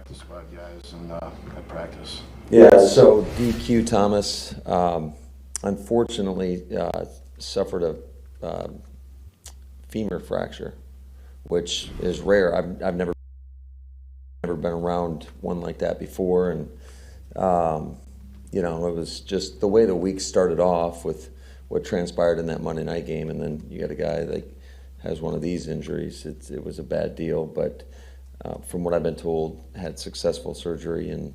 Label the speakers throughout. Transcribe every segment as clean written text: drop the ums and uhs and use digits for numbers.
Speaker 1: practice squad guys and at practice.
Speaker 2: Yeah, so DQ Thomas, unfortunately, suffered a femur fracture, which is rare. I've never been around one like that before, and it was just the way the week started off with what transpired in that Monday night game, and then you got a guy that has one of these injuries. It was a bad deal, but from what I've been told, had successful surgery, and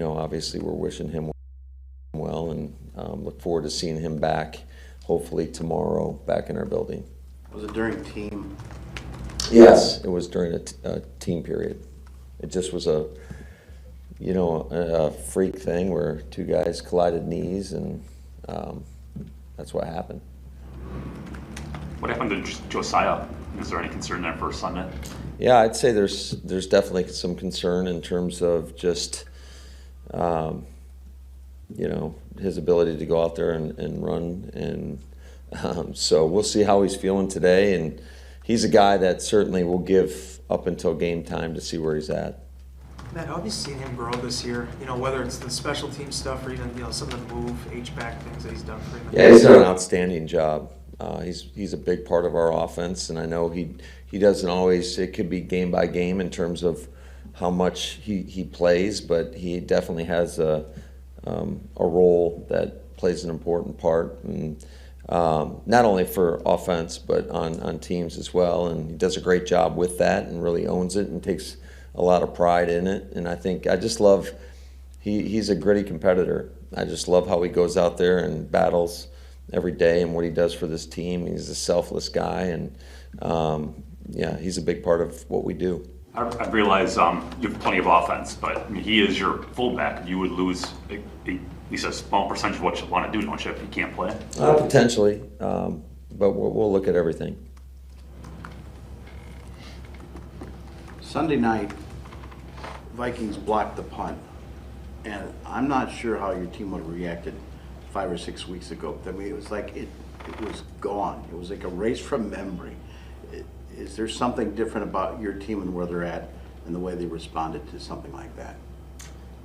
Speaker 2: obviously we're wishing him well, and look forward to seeing him back, hopefully tomorrow, back in our building.
Speaker 1: Was it during team?
Speaker 2: Yes, it was during a team period. It just was a freak thing where two guys collided knees, and that's what happened.
Speaker 3: What happened to Josiah? Is there any concern there for Sunday?
Speaker 2: Yeah, I'd say there's definitely some concern in terms of just his ability to go out there and run, and so we'll see how he's feeling today, and he's a guy that certainly will give up until game time to see where he's at.
Speaker 4: Matt, how have you seen him grow this year? Whether it's the special team stuff or even some of the move, H-back things that he's done for him.
Speaker 2: Yeah, he's done an outstanding job. He's a big part of our offense, and I know he doesn't always. It could be game by game in terms of how much he plays, but he definitely has a role that plays an important part, and not only for offense but on teams as well. And he does a great job with that, and really owns it, and takes a lot of pride in it. And I just love. He's a gritty competitor. I just love how he goes out there and battles every day, and what he does for this team. He's a selfless guy, and he's a big part of what we do.
Speaker 3: I realize you have plenty of offense, but he is your fullback. You would lose at least a small percentage of what you want to do, don't you, if he can't play?
Speaker 2: Potentially, but we'll look at everything.
Speaker 1: Sunday night, Vikings blocked the punt, and I'm not sure how your team would have reacted 5 or 6 weeks ago. I mean, it was like it was gone. It was like a race from memory. Is there something different about your team and where they're at and the way they responded to something like that?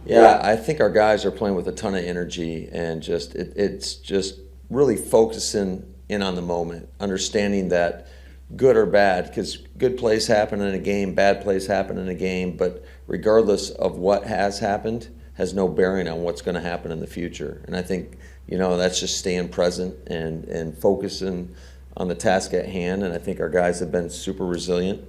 Speaker 2: Yeah, I think our guys are playing with a ton of energy, and it's just really focusing in on the moment, understanding that good or bad, because good plays happen in a game, bad plays happen in a game, but regardless of what has happened, has no bearing on what's going to happen in the future. And I think, that's just staying present and focusing on the task at hand. And I think our guys have been super resilient,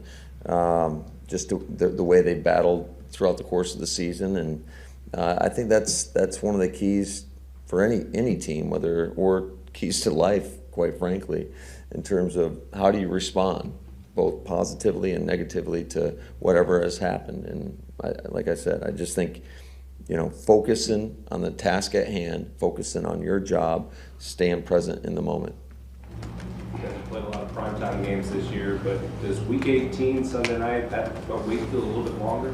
Speaker 2: just the way they battled throughout the course of the season. And I think that's one of the keys for any team, or keys to life, quite frankly, in terms of how do you respond, both positively and negatively, to whatever has happened. And like I said, I just think, focusing on the task at hand, focusing on your job, staying present in the moment.
Speaker 5: You guys have played a lot of primetime games this year, but does Week 18 Sunday night, that wait feel a little bit longer?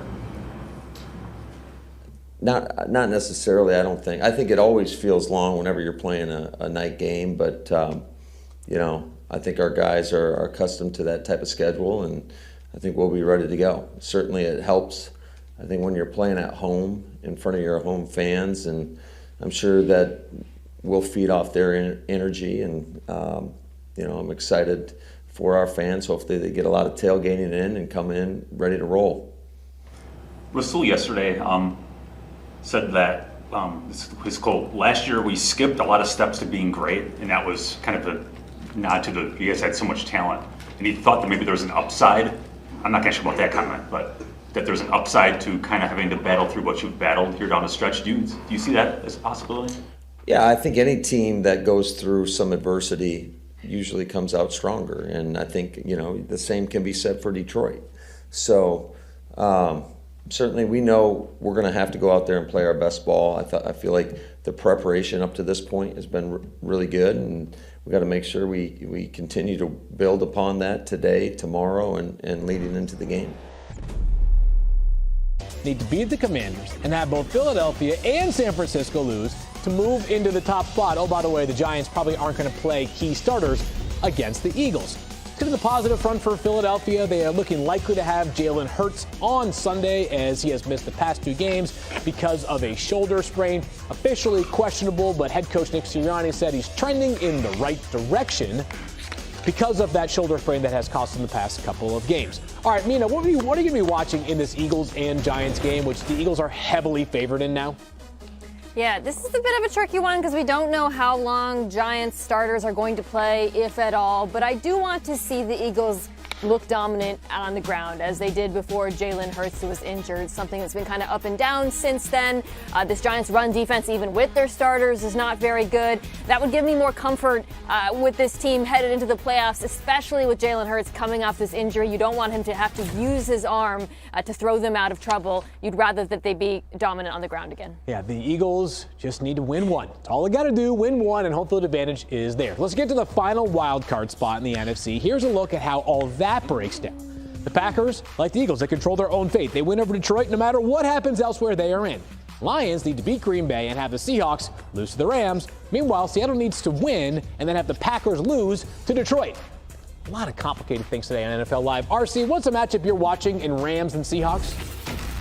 Speaker 2: Not necessarily, I don't think. I think it always feels long whenever you're playing a night game, but I think our guys are accustomed to that type of schedule, and I think we'll be ready to go. Certainly it helps, I think, when you're playing at home in front of your home fans, and I'm sure that we'll feed off their energy, and I'm excited for our fans. Hopefully they get a lot of tailgating in and come in ready to roll.
Speaker 3: Rasul yesterday said that, his quote, last year we skipped a lot of steps to being great, and that was kind of a nod to you guys had so much talent. And he thought that maybe there was an upside. I'm not sure about that comment, but that there's an upside to kind of having to battle through what you've battled here down the stretch. Do you see that as a possibility?
Speaker 2: Yeah, I think any team that goes through some adversity usually comes out stronger. And I think, the same can be said for Detroit. So certainly we know we're going to have to go out there and play our best ball. I feel like the preparation up to this point has been really good, and we got to make sure we continue to build upon that today, tomorrow, and leading into the game.
Speaker 6: Need to beat the Commanders and have both Philadelphia and San Francisco lose to move into the top spot. Oh, by the way, the Giants probably aren't going to play key starters against the Eagles. To the positive front for Philadelphia, they are looking likely to have Jalen Hurts on Sunday, as he has missed the past 2 games because of a shoulder sprain. Officially questionable, but head coach Nick Sirianni said he's trending in the right direction because of that shoulder sprain that has cost him the past couple of games. All right, Mina, what are you going to be watching in this Eagles and Giants game, which the Eagles are heavily favored in now?
Speaker 7: Yeah, this is a bit of a tricky one because we don't know how long Giants starters are going to play, if at all. But I do want to see the Eagles look dominant on the ground as they did before Jalen Hurts was injured, something that's been kind of up and down since then. This Giants run defense, even with their starters, is not very good. That would give me more comfort with this team headed into the playoffs, especially with Jalen Hurts coming off this injury. You don't want him to have to use his arm to throw them out of trouble. You'd rather that they be dominant on the ground again.
Speaker 6: Yeah, the Eagles just need to win one. That's all they got to do, win one, and home field advantage is there. Let's get to the final wild card spot in the NFC. Here's a look at how all that breaks down. The Packers, like the Eagles, they control their own fate. They win over Detroit no matter what happens elsewhere they are in. Lions need to beat Green Bay and have the Seahawks lose to the Rams. Meanwhile, Seattle needs to win and then have the Packers lose to Detroit. A lot of complicated things today on NFL Live. RC, what's a matchup you're watching in Rams and Seahawks?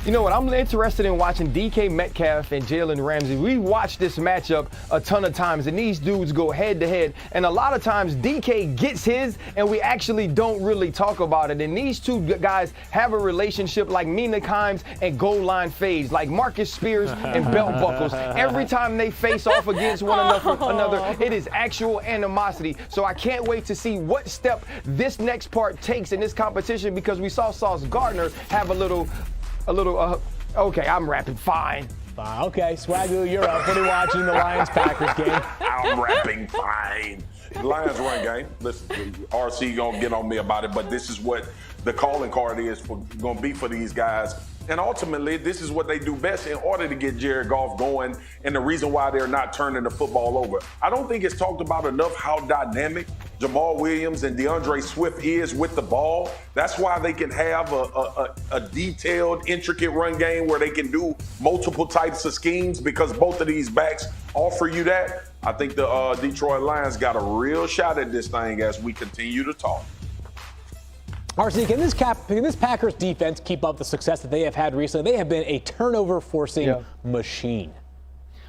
Speaker 8: You know what? I'm interested in watching DK Metcalf and Jalen Ramsey. We watched this matchup a ton of times, and these dudes go head to head. And a lot of times DK gets his, and we actually don't really talk about it. And these two guys have a relationship like Mina Kimes and goal line fades, like Marcus Spears and belt buckles. Every time they face off against one another, it is actual animosity. So I can't wait to see what step this next part takes in this competition, because we saw Sauce Gardner have a little, okay, I'm rapping fine.
Speaker 6: Okay, Swagoo, you're up. What are you watching the Lions-Packers game?
Speaker 9: I'm rapping fine. The Lions run game. Listen, RC gonna get on me about it, but this is what the calling card is gonna be for these guys. And ultimately, this is what they do best in order to get Jared Goff going, and the reason why they're not turning the football over. I don't think it's talked about enough how dynamic Jamal Williams and DeAndre Swift is with the ball. That's why they can have a detailed, intricate run game where they can do multiple types of schemes, because both of these backs offer you that. I think the Detroit Lions got a real shot at this thing as we continue to talk.
Speaker 6: RC, can this Packers defense keep up the success that they have had recently? They have been a turnover-forcing machine.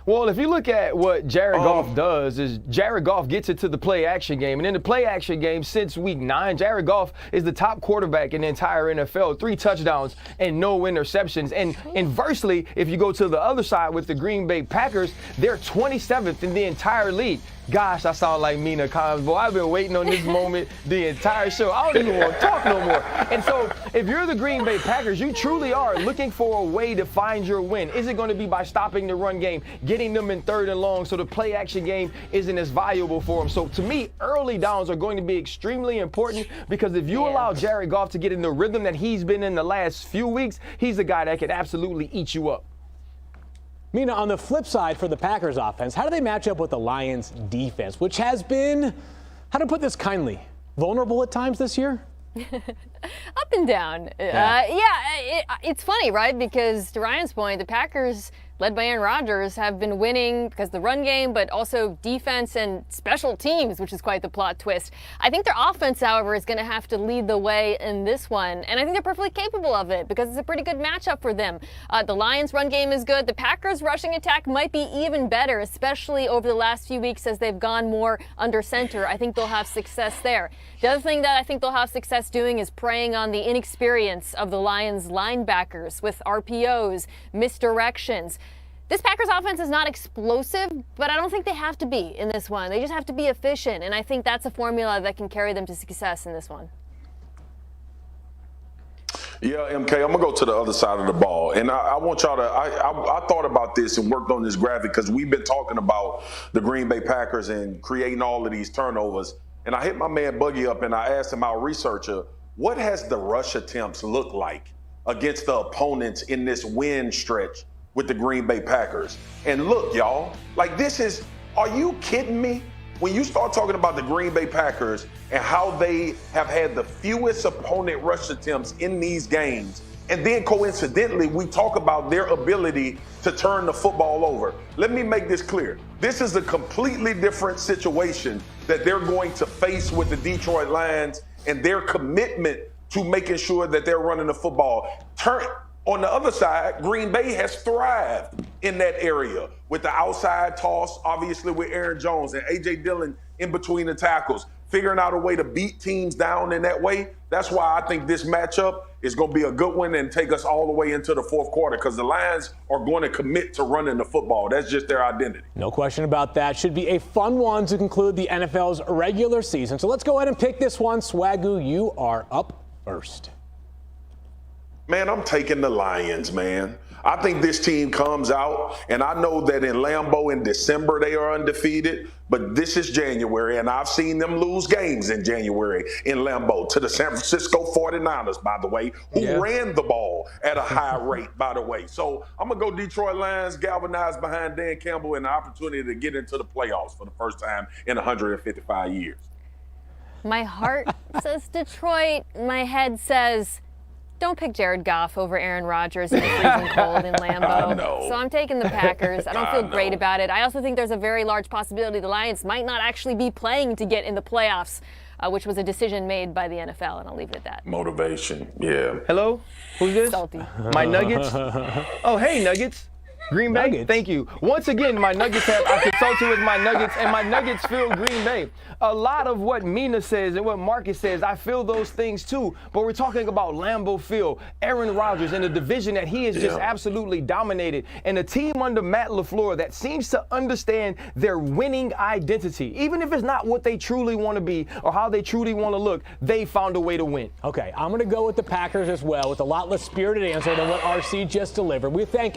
Speaker 8: Well, if you look at what Jared Goff does, is Jared Goff gets it to the play-action game. And in the play-action game since week 9, Jared Goff is the top quarterback in the entire NFL, 3 touchdowns and no interceptions. And inversely, if you go to the other side with the Green Bay Packers, they're 27th in the entire league. Gosh, I sound like Mina Kimes, boy. I've been waiting on this moment the entire show. I don't even want to talk no more. And so, if you're the Green Bay Packers, you truly are looking for a way to find your win. Is it going to be by stopping the run game, getting them in 3rd and long so the play-action game isn't as valuable for them? So, to me, early downs are going to be extremely important, because if you allow Jared Goff to get in the rhythm that he's been in the last few weeks, he's a guy that can absolutely eat you up.
Speaker 6: Mina, on the flip side for the Packers offense, how do they match up with the Lions defense, which has been, how to put this kindly, vulnerable at times this year?
Speaker 7: Up and down. It's funny, right? Because to Ryan's point, the Packers, led by Aaron Rodgers, have been winning because of the run game, but also defense and special teams, which is quite the plot twist. I think their offense, however, is going to have to lead the way in this one, and I think they're perfectly capable of it because it's a pretty good matchup for them. The Lions' run game is good. The Packers' rushing attack might be even better, especially over the last few weeks as they've gone more under center. I think they'll have success there. The other thing that I think they'll have success doing is preying on the inexperience of the Lions' linebackers with RPOs, misdirections. This Packers offense is not explosive, but I don't think they have to be in this one. They just have to be efficient, and I think that's a formula that can carry them to success in this one.
Speaker 9: Yeah, MK, I'm going to go to the other side of the ball. And I want y'all to, I thought about this and worked on this graphic because we've been talking about the Green Bay Packers and creating all of these turnovers. And I hit my man Buggy up and I asked him, our researcher, what has the rush attempts look like against the opponents in this win stretch with the Green Bay Packers? And look, y'all, like this is, are you kidding me? When you start talking about the Green Bay Packers and how they have had the fewest opponent rush attempts in these games, and then coincidentally, we talk about their ability to turn the football over. Let me make this clear. This is a completely different situation that they're going to face with the Detroit Lions. and their commitment to making sure that they're running the football. On the other side, Green Bay has thrived in that area with the outside toss, obviously with Aaron Jones and A.J. Dillon in between the tackles, figuring out a way to beat teams down in that way. That's why I think this matchup is going to be a good one and take us all the way into the fourth quarter, because the Lions are going to commit to running the football. That's just their identity.
Speaker 6: No question about that. Should be a fun one to conclude the NFL's regular season. So let's go ahead and pick this one. Swagoo, you are up first.
Speaker 9: Man, I'm taking the Lions, man. I think this team comes out, and I know that in Lambeau in December they are undefeated, but this is January, and I've seen them lose games in January in Lambeau to the San Francisco 49ers, by the way, who ran the ball at a high rate, by the way. So I'm going to go Detroit Lions, galvanized behind Dan Campbell, and the opportunity to get into the playoffs for the first time in 155 years.
Speaker 7: My heart says Detroit. My head says don't pick Jared Goff over Aaron Rodgers in the freezing cold in Lambeau. So I'm taking the Packers. I don't feel great about it. I also think there's a very large possibility the Lions might not actually be playing to get in the playoffs, which was a decision made by the NFL, and I'll leave it at that.
Speaker 9: Motivation, yeah.
Speaker 8: Hello? Who's this?
Speaker 7: Salty.
Speaker 8: My Nuggets? Oh, hey, Nuggets. Green Bay?
Speaker 6: Nuggets.
Speaker 8: Thank you. Once again, my Nuggets I consulted with my Nuggets, and my Nuggets feel Green Bay. A lot of what Mina says and what Marcus says, I feel those things too. But we're talking about Lambeau Field, Aaron Rodgers, and a division that he has just absolutely dominated, and a team under Matt LaFleur that seems to understand their winning identity. Even if it's not what they truly want to be or how they truly want to look, they found a way to win.
Speaker 6: Okay, I'm going to go with the Packers as well, with a lot less spirited answer than what RC just delivered. We thank